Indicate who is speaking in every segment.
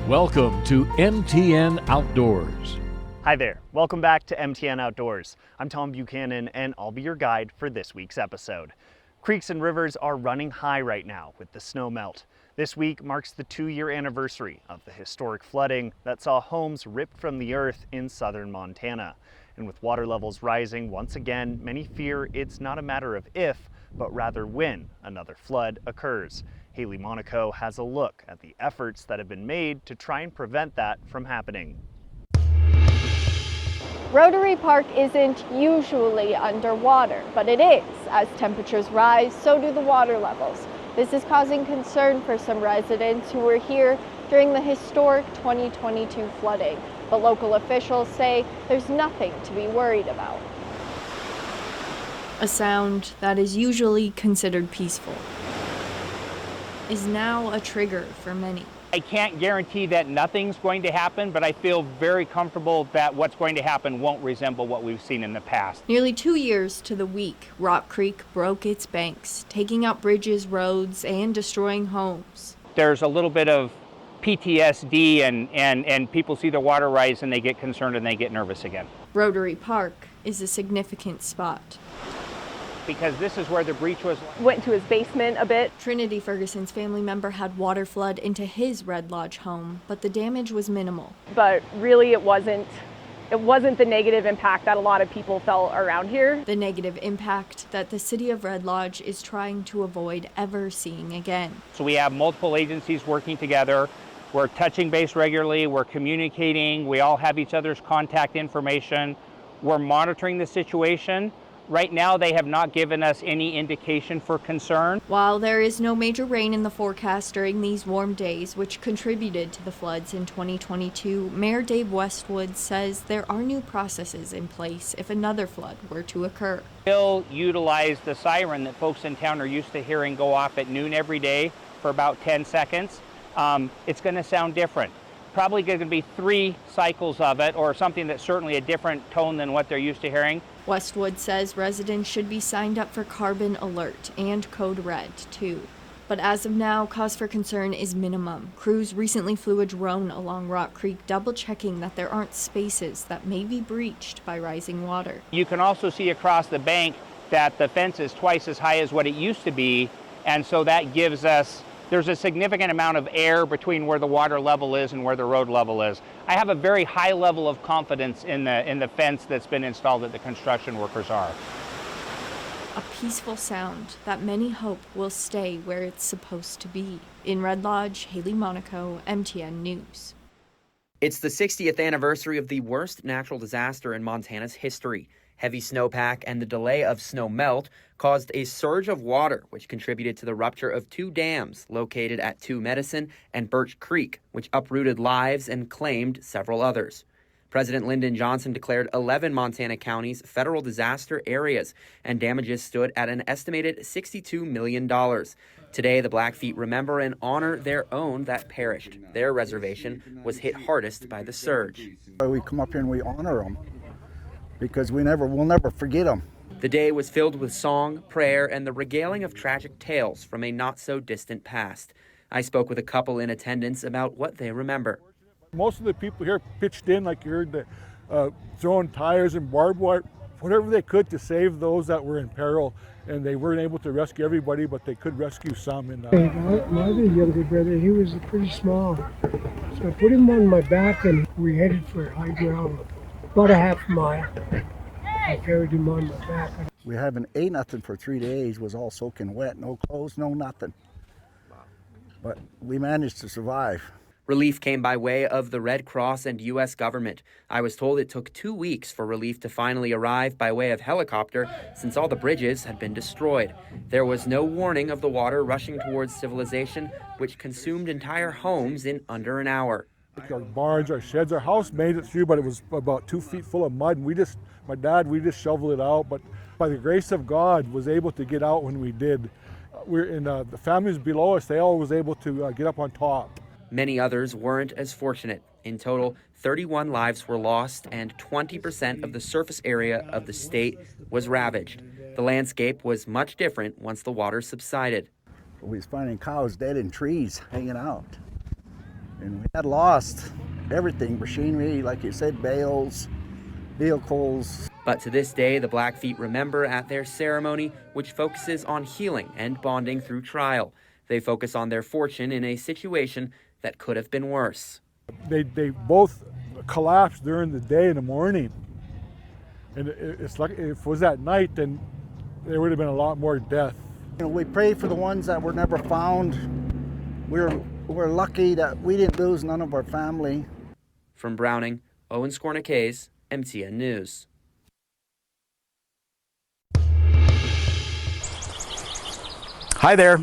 Speaker 1: Welcome to MTN Outdoors.
Speaker 2: Hi there, welcome back to MTN Outdoors. I'm Tom Buchanan and I'll be your guide for this week's episode. Creeks and rivers are running high right now with the snow melt. This week marks the 2-year anniversary of the historic flooding that saw homes ripped from the earth in southern Montana. And with water levels rising once again, many fear it's not a matter of if, but rather when another flood occurs. Haley Monaco has a look at the efforts that have been made to try and prevent that from happening.
Speaker 3: Rotary Park isn't usually underwater, but it is. As temperatures rise, so do the water levels. This is causing concern for some residents who were here during the historic 2022 flooding. But local officials say there's nothing to be worried about.
Speaker 4: A sound that is usually considered peaceful is now a trigger for many.
Speaker 5: I can't guarantee that nothing's going to happen, but I feel very comfortable that what's going to happen won't resemble what we've seen in the past.
Speaker 4: Nearly 2 years to the week, Rock Creek broke its banks, taking out bridges, roads, and destroying homes.
Speaker 5: There's a little bit of PTSD and people see the water rise and they get concerned and they get nervous again.
Speaker 4: Rotary Park is a significant spot.
Speaker 5: Because this is where the breach was.
Speaker 6: Went to his basement a bit.
Speaker 4: Trinity Ferguson's family member had water flood into his Red Lodge home, but the damage was minimal.
Speaker 6: But really it wasn't the negative impact that a lot of people felt around here.
Speaker 4: The negative impact that the city of Red Lodge is trying to avoid ever seeing again.
Speaker 5: So we have multiple agencies working together. We're touching base regularly, we're communicating, we all have each other's contact information. We're monitoring the situation. Right now, they have not given us any indication for concern.
Speaker 4: While there is no major rain in the forecast during these warm days, which contributed to the floods in 2022, Mayor Dave Westwood says there are new processes in place if another flood were to occur.
Speaker 5: We'll utilize the siren that folks in town are used to hearing go off at noon every day for about 10 seconds. It's going to sound different. Probably going to be 3 cycles of it, or something that's certainly a different tone than what they're used to hearing.
Speaker 4: Westwood says residents should be signed up for Carbon Alert and Code Red, too. But as of now, cause for concern is minimum. Crews recently flew a drone along Rock Creek, double-checking that there aren't spaces that may be breached by rising water.
Speaker 5: You can also see across the bank that the fence is twice as high as what it used to be, and so that gives us there's a significant amount of air between where the water level is and where the road level is. I have a very high level of confidence in the fence that's been installed that the construction workers are.
Speaker 4: A peaceful sound that many hope will stay where it's supposed to be. In Red Lodge, Haley Monaco, MTN News.
Speaker 7: It's the 60th anniversary of the worst natural disaster in Montana's history. Heavy snowpack and the delay of snow melt caused a surge of water, which contributed to the rupture of 2 dams located at 2 Medicine and Birch Creek, which uprooted lives and claimed several others. President Lyndon Johnson declared 11 Montana counties federal disaster areas, and damages stood at an estimated $62 million. Today, the Blackfeet remember and honor their own that perished. Their reservation was hit hardest by the surge.
Speaker 8: We come up here and we honor them, because we'll never forget them.
Speaker 7: The day was filled with song, prayer, and the regaling of tragic tales from a not-so-distant past. I spoke with a couple in attendance about what they remember.
Speaker 9: Most of the people here pitched in, like you heard, throwing tires and barbed wire, whatever they could to save those that were in peril. And they weren't able to rescue everybody, but they could rescue some. And
Speaker 10: my other younger brother, he was pretty small. So I put him on my back and we headed for high ground. About a half mile. I carried him on my back.
Speaker 8: We haven't ate nothing for 3 days, was all soaking wet, no clothes, no nothing. But we managed to survive.
Speaker 7: Relief came by way of the Red Cross and U.S. government. I was told it took 2 weeks for relief to finally arrive by way of helicopter, since all the bridges had been destroyed. There was no warning of the water rushing towards civilization, which consumed entire homes in under an hour.
Speaker 9: Our barns, our sheds, our house made it through, but it was about 2 feet full of mud. And we just shoveled it out. But by the grace of God, was able to get out when we did. We're in the families below us. They all was able to get up on top.
Speaker 7: Many others weren't as fortunate. In total, 31 lives were lost, and 20% of the surface area of the state was ravaged. The landscape was much different once the water subsided.
Speaker 8: We was finding cows dead in trees hanging out. And we had lost everything, machinery, like you said, bales, vehicles.
Speaker 7: But to this day, the Blackfeet remember at their ceremony, which focuses on healing and bonding through trial. They focus on their fortune in a situation that could have been worse.
Speaker 9: They both collapsed during the day and the morning. And it's like, if it was at night, then there would have been a lot more death.
Speaker 8: You know, we pray for the ones that were never found. We're lucky that we didn't lose none of our family.
Speaker 7: From Browning, Owen Skornickays, MTN News.
Speaker 11: Hi there.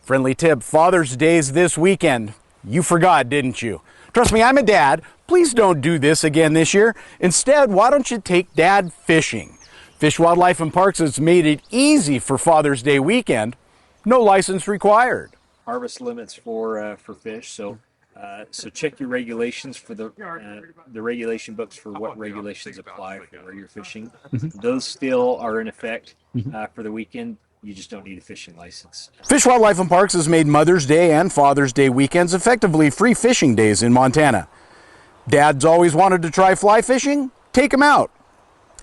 Speaker 11: Friendly tip, Father's Day's this weekend. You forgot, didn't you? Trust me, I'm a dad. Please don't do this again this year. Instead, why don't you take Dad fishing? Fish, Wildlife, and Parks has made it easy for Father's Day weekend. No license required.
Speaker 12: Harvest limits for fish, so check your regulations for the regulation books for what regulations apply for where you're fishing. Those still are in effect for the weekend. You just don't need a fishing license.
Speaker 11: Fish, Wildlife, and Parks has made Mother's Day and Father's Day weekends effectively free fishing days in Montana. Dad's always wanted to try fly fishing? Take him out.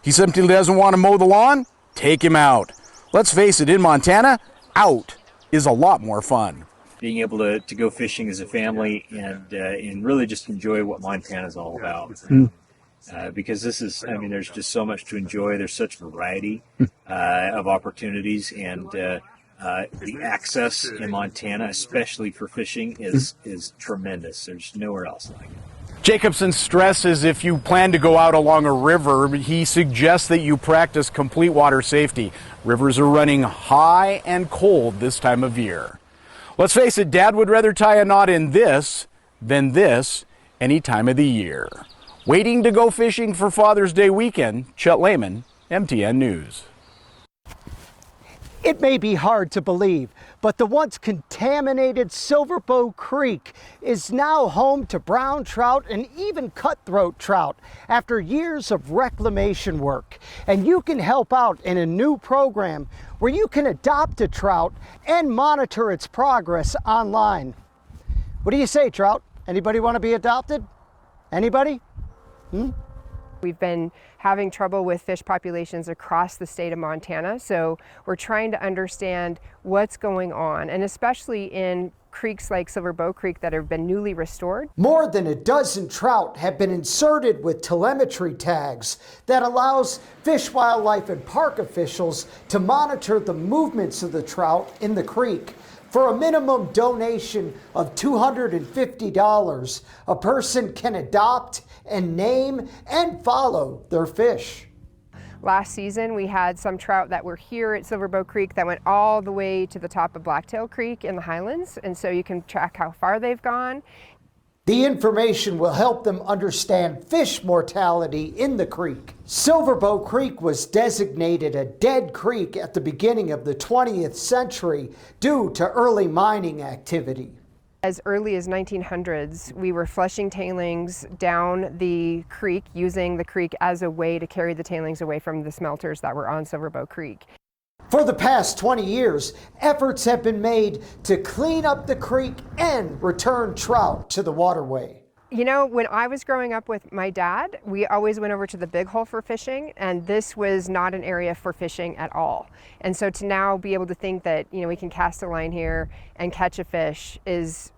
Speaker 11: He simply doesn't want to mow the lawn? Take him out. Let's face it, in Montana, out is a lot more fun.
Speaker 12: Being able to go fishing as a family and really just enjoy what Montana's all about. Because this is, I mean, there's just so much to enjoy. There's such variety of opportunities, and the access in Montana, especially for fishing, is tremendous. There's nowhere else like it.
Speaker 11: Jacobson stresses if you plan to go out along a river, he suggests that you practice complete water safety. Rivers are running high and cold this time of year. Let's face it, Dad would rather tie a knot in this than this any time of the year. Waiting to go fishing for Father's Day weekend, Chet Lehman, MTN News.
Speaker 13: It may be hard to believe, but the once contaminated Silverbow Creek is now home to brown trout and even cutthroat trout after years of reclamation work. And you can help out in a new program where you can adopt a trout and monitor its progress online. What do you say, trout? Anybody want to be adopted? Anybody?
Speaker 6: We've been having trouble with fish populations across the state of Montana, so we're trying to understand what's going on, and especially in creeks like Silverbow Creek that have been newly restored.
Speaker 13: More than a dozen trout have been inserted with telemetry tags that allows Fish, Wildlife, and Park officials to monitor the movements of the trout in the creek. For a minimum donation of $250, a person can adopt and name and follow their fish.
Speaker 6: Last season, we had some trout that were here at Silverbow Creek that went all the way to the top of Blacktail Creek in the Highlands, and so you can track how far they've gone.
Speaker 13: The information will help them understand fish mortality in the creek. Silverbow Creek was designated a dead creek at the beginning of the 20th century due to early mining activity.
Speaker 6: As early as 1900s, we were flushing tailings down the creek, using the creek as a way to carry the tailings away from the smelters that were on Silverbow Creek.
Speaker 13: For the past 20 years, efforts have been made to clean up the creek and return trout to the waterway.
Speaker 6: You know, when I was growing up with my dad, we always went over to the Big Hole for fishing, and this was not an area for fishing at all. And so to now be able to think that, you know, we can cast a line here and catch a fish is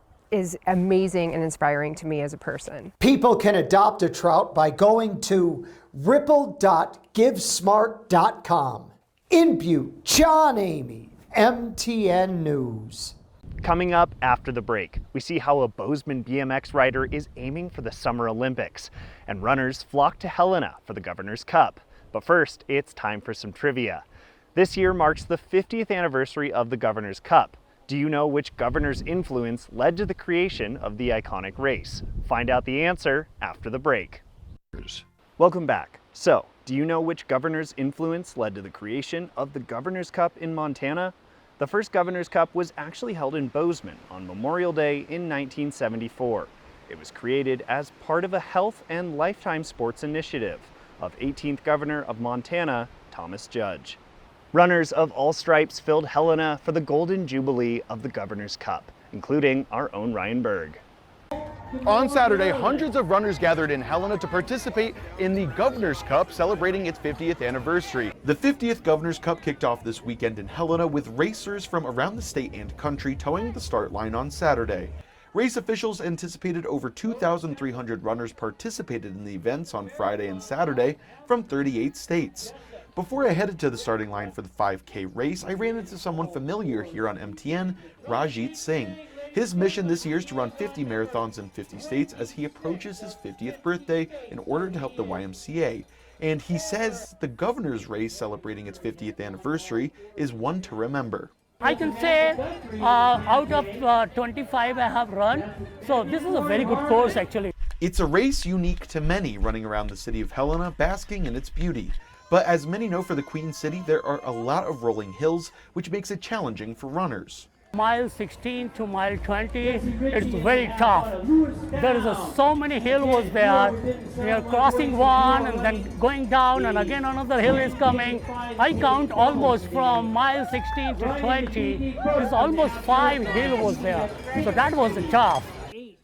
Speaker 6: amazing and inspiring to me as a person.
Speaker 13: People can adopt a trout by going to ripple.givesmart.com. In Butte, John Amy, MTN News.
Speaker 2: Coming up after the break, we see how a Bozeman BMX rider is aiming for the Summer Olympics, and runners flock to Helena for the Governor's Cup. But first, it's time for some trivia. This year marks the 50th anniversary of the Governor's Cup. Do you know which governor's influence led to the creation of the iconic race? Find out the answer after the break. Welcome back. So, do you know which governor's influence led to the creation of the Governor's Cup in Montana? The first Governor's Cup was actually held in Bozeman on Memorial Day in 1974. It was created as part of a health and lifetime sports initiative of 18th Governor of Montana, Thomas Judge. Runners of all stripes filled Helena for the Golden Jubilee of the Governor's Cup, including our own Ryan Berg.
Speaker 11: On Saturday, hundreds of runners gathered in Helena to participate in the Governor's Cup, celebrating its 50th anniversary. The 50th Governor's Cup kicked off this weekend in Helena with racers from around the state and country towing the start line on Saturday. Race officials anticipated over 2,300 runners participated in the events on Friday and Saturday from 38 states. Before I headed to the starting line for the 5K race, I ran into someone familiar here on MTN, Rajit Singh. His mission this year is to run 50 marathons in 50 states as he approaches his 50th birthday in order to help the YMCA. And he says the governor's race celebrating its 50th anniversary is one to remember.
Speaker 14: I can say out of 25 I have run, so this is a very good course actually.
Speaker 11: It's a race unique to many running around the city of Helena, basking in its beauty. But as many know, for the Queen City, there are a lot of rolling hills, which makes it challenging for runners.
Speaker 14: Mile 16 to mile 20, it's very tough. There is so many hills was there. We are crossing one and then going down and again another hill is coming. I count almost from mile 16 to 20, it's almost 5 hills was there. So that was tough.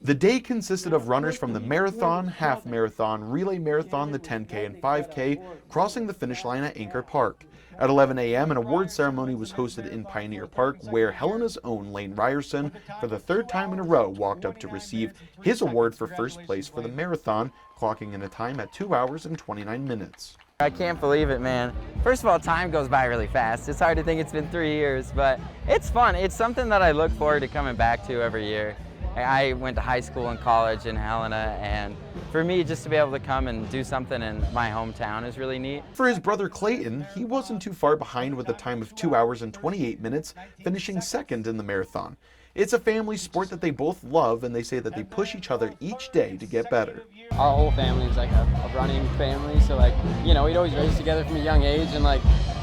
Speaker 11: The day consisted of runners from the marathon, half marathon, relay marathon, the 10K and 5K, crossing the finish line at Anchor Park. At 11 a.m., an award ceremony was hosted in Pioneer Park, where Helena's own Lane Ryerson, for the third time in a row, walked up to receive his award for first place for the marathon, clocking in a time at 2 hours and 29 minutes.
Speaker 15: I can't believe it, man. First of all, time goes by really fast. It's hard to think it's been 3 years, but it's fun. It's something that I look forward to coming back to every year. I went to high school and college in Helena, and for me, just to be able to come and do something in my hometown is really neat.
Speaker 11: For his brother Clayton, he wasn't too far behind with a time of 2 hours and 28 minutes, finishing second in the marathon. It's a family sport that they both love, and they say that they push each other each day to get better.
Speaker 16: Our whole family is like a running family, so we'd always race together from a young age, and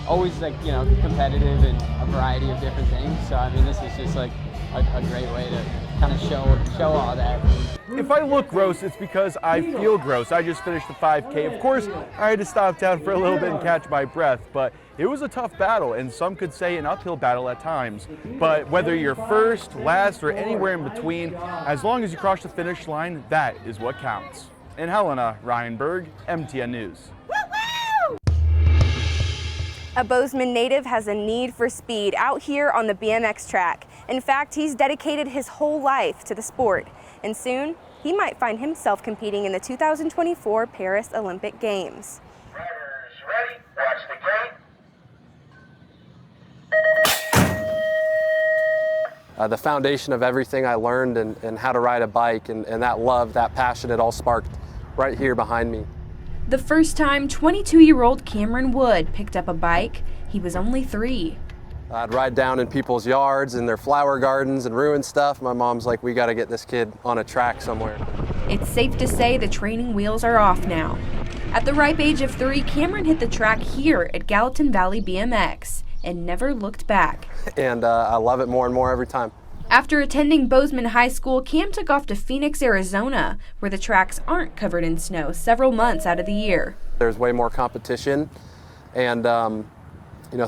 Speaker 16: always competitive in a variety of different things. So I mean, this is just a great way to kind of show all that.
Speaker 11: If I look gross, it's because I feel gross. I just finished the 5K. Of course, I had to stop down for a little bit and catch my breath, but it was a tough battle, and some could say an uphill battle at times. But whether you're first, last, or anywhere in between, as long as you cross the finish line, that is what counts. In Helena, Ryan Berg, MTN News.
Speaker 17: A Bozeman native has a need for speed out here on the BMX track. In fact, he's dedicated his whole life to the sport, and soon he might find himself competing in the 2024 Paris Olympic Games.
Speaker 18: Drivers ready, watch the gate.
Speaker 19: The foundation of everything I learned and how to ride a bike and that love, that passion, it all sparked right here behind me.
Speaker 17: The first time 22-year-old Cameron Wood picked up a bike, he was only 3.
Speaker 19: I'd ride down in people's yards and their flower gardens and ruin stuff. My mom's like, we got to get this kid on a track somewhere.
Speaker 17: It's safe to say the training wheels are off now. At the ripe age of 3, Cameron hit the track here at Gallatin Valley BMX and never looked back.
Speaker 19: And I love it more and more every time.
Speaker 17: After attending Bozeman High School, Cam took off to Phoenix, Arizona, where the tracks aren't covered in snow several months out of the year.
Speaker 19: There's way more competition, and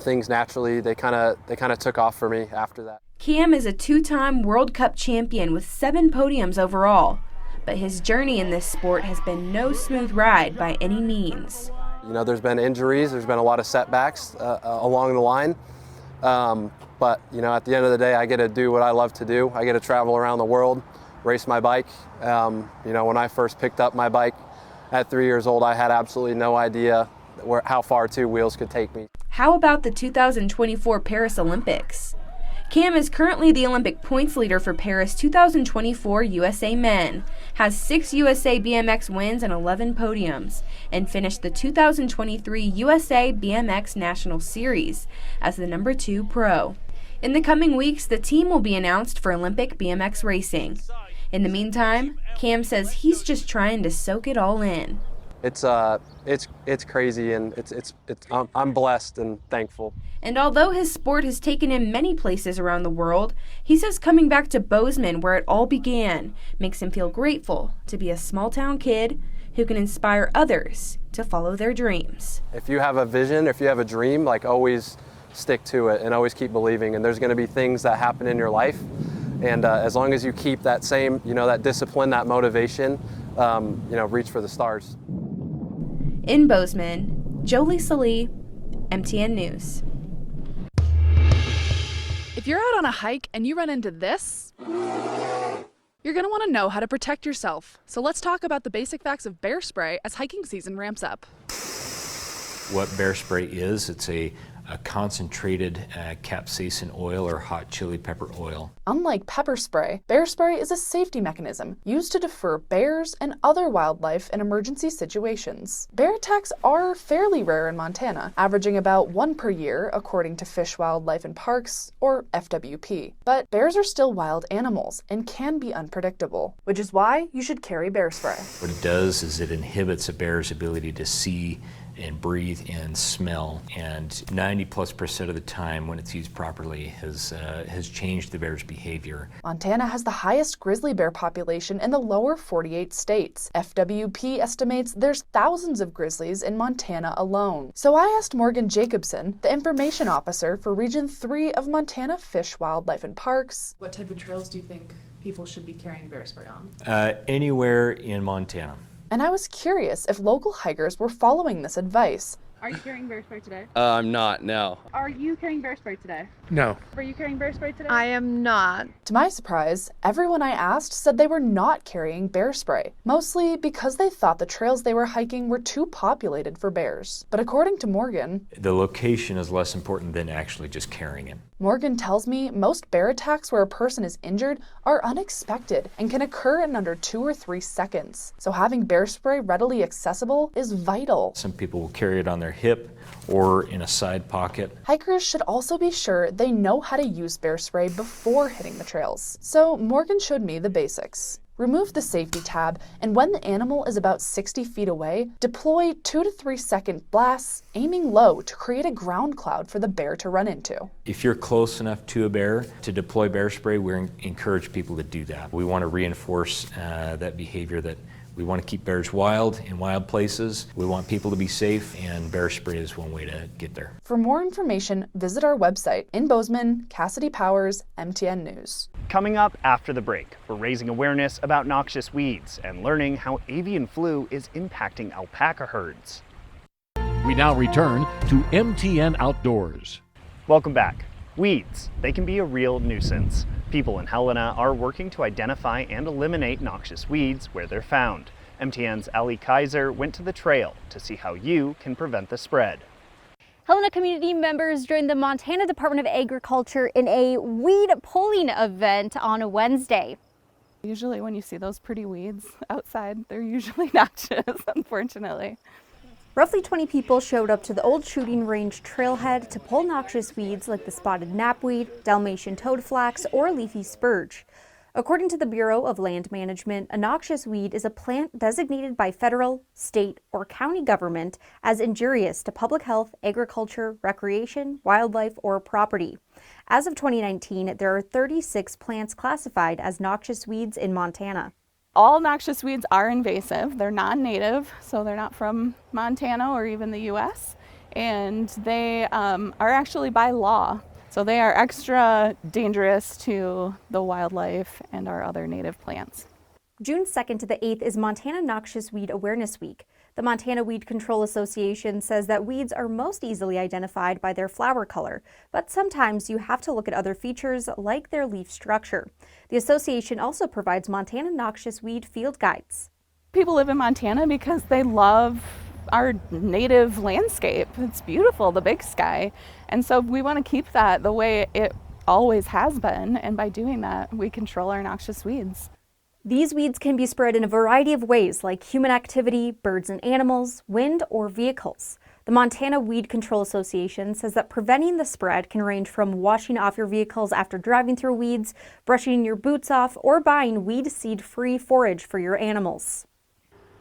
Speaker 19: things naturally, they kind of took off for me after that.
Speaker 17: Cam is a 2-time World Cup champion with 7 podiums overall, but his journey in this sport has been no smooth ride by any means.
Speaker 19: There's been injuries, there's been a lot of setbacks along the line. But at the end of the day, I get to do what I love to do. I get to travel around the world, race my bike. When I first picked up my bike at 3 years old, I had absolutely no idea how far 2 wheels could take me.
Speaker 17: How about the 2024 Paris Olympics? Cam is currently the Olympic points leader for Paris 2024 USA Men, has 6 USA BMX wins and 11 podiums, and finished the 2023 USA BMX National Series as the number 2 pro. In the coming weeks, the team will be announced for Olympic BMX racing. In the meantime, Cam says he's just trying to soak it all in.
Speaker 19: It's crazy, and I'm blessed and thankful.
Speaker 17: And although his sport has taken him many places around the world, he says coming back to Bozeman, where it all began, makes him feel grateful to be a small-town kid who can inspire others to follow their dreams.
Speaker 19: If you have a vision, if you have a dream, always stick to it and always keep believing. And there's going to be things that happen in your life And as long as you keep that same, that discipline, that motivation, reach for the stars.
Speaker 17: In Bozeman, Jolie Salee, MTN News.
Speaker 20: If you're out on a hike and you run into this, you're going to want to know how to protect yourself. So let's talk about the basic facts of bear spray as hiking season ramps up.
Speaker 21: What bear spray is, it's a concentrated capsaicin oil or hot chili pepper oil.
Speaker 20: Unlike pepper spray, bear spray is a safety mechanism used to deter bears and other wildlife in emergency situations. Bear attacks are fairly rare in Montana, averaging about 1 per year according to Fish, Wildlife and Parks, or FWP. But bears are still wild animals and can be unpredictable, which is why you should carry bear spray.
Speaker 21: What it does is it inhibits a bear's ability to see and breathe and smell, and 90+% of the time when it's used properly has changed the bear's behavior.
Speaker 20: Montana has the highest grizzly bear population in the lower 48 states. FWP estimates there's thousands of grizzlies in Montana alone. So I asked Morgan Jacobson, the information officer for Region 3 of Montana Fish, Wildlife and Parks.
Speaker 22: What type of trails do you think people should be carrying bear spray on?
Speaker 21: Anywhere in Montana.
Speaker 20: And I was curious if local hikers were following this advice.
Speaker 22: Are you carrying bear spray today?
Speaker 23: I'm not, no.
Speaker 22: Are you carrying bear spray today?
Speaker 23: No.
Speaker 22: Are you carrying bear spray today?
Speaker 20: I am not. To my surprise, everyone I asked said they were not carrying bear spray, mostly because they thought the trails they were hiking were too populated for bears. But according to Morgan,
Speaker 21: the location is less important than actually just carrying it.
Speaker 20: Morgan tells me most bear attacks where a person is injured are unexpected and can occur in under 2 or 3 seconds. So having bear spray readily accessible is vital.
Speaker 21: Some people will carry it on their hip or in a side pocket.
Speaker 20: Hikers should also be sure they know how to use bear spray before hitting the trails. So Morgan showed me the basics. Remove the safety tab, and when the animal is about 60 feet away, deploy 2 to 3 second blasts, aiming low to create a ground cloud for the bear to run into.
Speaker 21: If you're close enough to a bear to deploy bear spray, we encourage people to do that. We want to reinforce that behavior that we want to keep bears wild in wild places. We want people to be safe, and bear spray is one way to get there.
Speaker 20: For more information, visit our website. In Bozeman, Cassidy Powers, MTN News.
Speaker 2: Coming up after the break, we're raising awareness about noxious weeds and learning how avian flu is impacting alpaca herds.
Speaker 1: We now return to MTN Outdoors.
Speaker 2: Welcome back. Weeds, they can be a real nuisance. People in Helena are working to identify and eliminate noxious weeds where they're found. MTN's Ali Kaiser went to the trail to see how you can prevent the spread.
Speaker 24: Helena community members joined the Montana Department of Agriculture in a weed pulling event on Wednesday.
Speaker 25: Usually when you see those pretty weeds outside, they're usually noxious, unfortunately.
Speaker 24: Roughly 20 people showed up to the old shooting range trailhead to pull noxious weeds like the spotted knapweed, Dalmatian toadflax, or leafy spurge. According to the Bureau of Land Management, a noxious weed is a plant designated by federal, state, or county government as injurious to public health, agriculture, recreation, wildlife, or property. As of 2019, there are 36 plants classified as noxious weeds in Montana.
Speaker 25: All noxious weeds are invasive. They're non-native, so they're not from Montana or even the U.S., and they are actually by law. So they are extra dangerous to the wildlife and our other native plants.
Speaker 24: June 2nd to the 8th is Montana Noxious Weed Awareness Week. The Montana Weed Control Association says that weeds are most easily identified by their flower color, but sometimes you have to look at other features like their leaf structure. The association also provides Montana Noxious Weed field guides.
Speaker 25: People live in Montana because they love our native landscape. It's beautiful, the big sky. And so we want to keep that the way it always has been, and by doing that, we control our noxious weeds.
Speaker 24: These weeds can be spread in a variety of ways, like human activity, birds and animals, wind, or vehicles. The Montana Weed Control Association says that preventing the spread can range from washing off your vehicles after driving through weeds, brushing your boots off, or buying weed seed-free forage for your animals.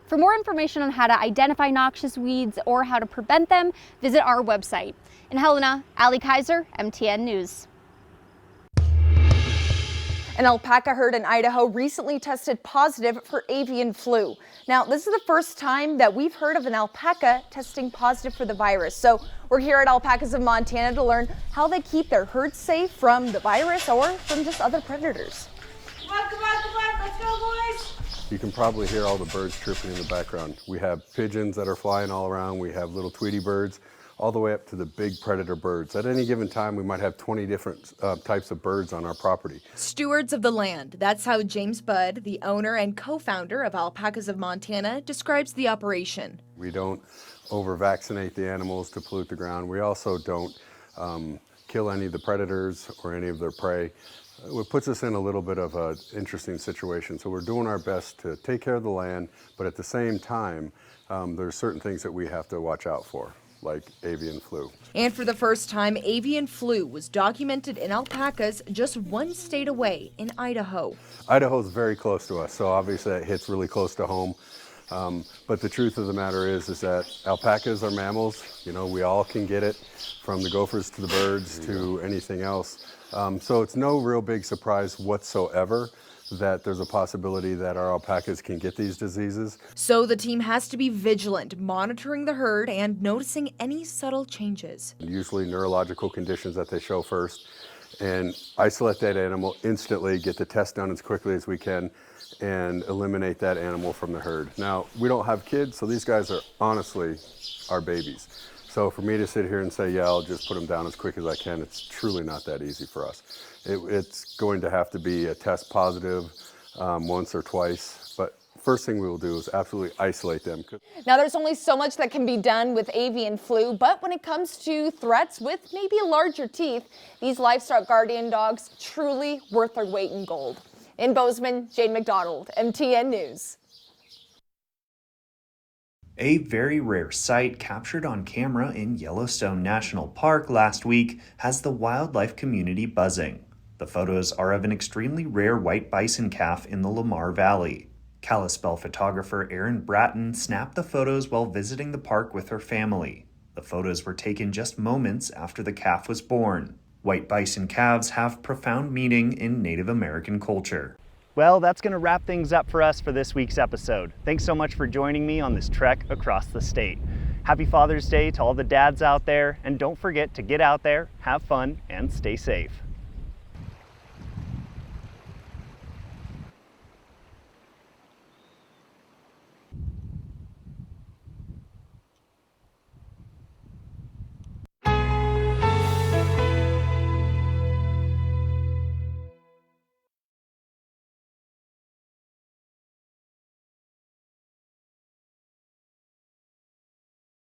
Speaker 24: For more information on how to identify noxious weeds or how to prevent them, visit our website. In Helena, Ali Kaiser, MTN News.
Speaker 3: An alpaca herd in Idaho recently tested positive for avian flu. Now, this is the first time that we've heard of an alpaca testing positive for the virus. So we're here at Alpacas of Montana to learn how they keep their herds safe from the virus or from just other predators.
Speaker 4: Come on, let's go, boys!
Speaker 5: You can probably hear all the birds chirping in the background. We have pigeons that are flying all around. We have little Tweety birds, all the way up to the big predator birds. At any given time, we might have 20 different types of birds on our property.
Speaker 3: Stewards of the land. That's how James Budd, the owner and co-founder of Alpacas of Montana, describes the operation.
Speaker 5: We don't over-vaccinate the animals to pollute the ground. We also don't kill any of the predators or any of their prey. It puts us in a little bit of an interesting situation. So we're doing our best to take care of the land, but at the same time, there's certain things that we have to watch out for, like avian flu.
Speaker 3: And for the first time, avian flu was documented in alpacas just one state away, in Idaho.
Speaker 5: Idaho's very close to us, so obviously that hits really close to home. But the truth of the matter is that alpacas are mammals. You know, we all can get it, from the gophers to the birds to anything else. So it's no real big surprise whatsoever that there's a possibility that our alpacas can get these diseases.
Speaker 3: So the team has to be vigilant, monitoring the herd and noticing any subtle changes.
Speaker 5: Usually neurological conditions that they show first, and isolate that animal instantly, get the test done as quickly as we can, and eliminate that animal from the herd. Now, we don't have kids, so these guys are honestly our babies. So for me to sit here and say, yeah, I'll just put them down as quick as I can, it's truly not that easy for us. It's going to have to be a test positive once or twice, but first thing we will do is absolutely isolate them.
Speaker 3: Now, there's only so much that can be done with avian flu, but when it comes to threats with maybe larger teeth, these livestock guardian dogs truly worth their weight in gold. In Bozeman, Jane McDonald, MTN News.
Speaker 2: A very rare sight captured on camera in Yellowstone National Park last week has the wildlife community buzzing. The photos are of an extremely rare white bison calf in the Lamar Valley. Kalispell photographer Erin Bratton snapped the photos while visiting the park with her family. The photos were taken just moments after the calf was born. White bison calves have profound meaning in Native American culture. Well, that's going to wrap things up for us for this week's episode. Thanks so much for joining me on this trek across the state. Happy Father's Day to all the dads out there, and don't forget to get out there, have fun, and stay safe.